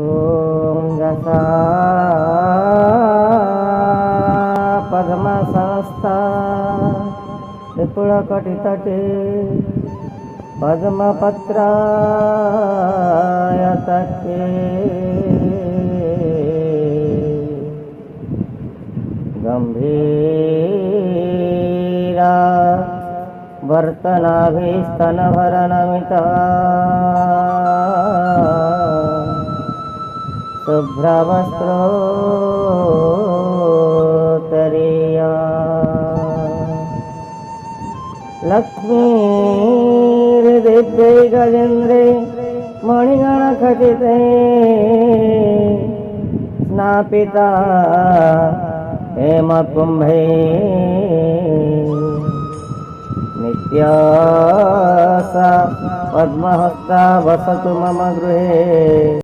ॐ जसा पद्मसंस्था विपुलकटितटे पद्मपत्रायतके गंभीरा वर्तनाभिस्तनभरणमिता शुभ्रवस्त्रोत्तरीया लक्ष्मीर्दिव्यै गजेन्द्रे मणिगणखचिते स्नापिता हेमकुम्भे नित्या सा पद्महस्ता वसतु मम गृहे।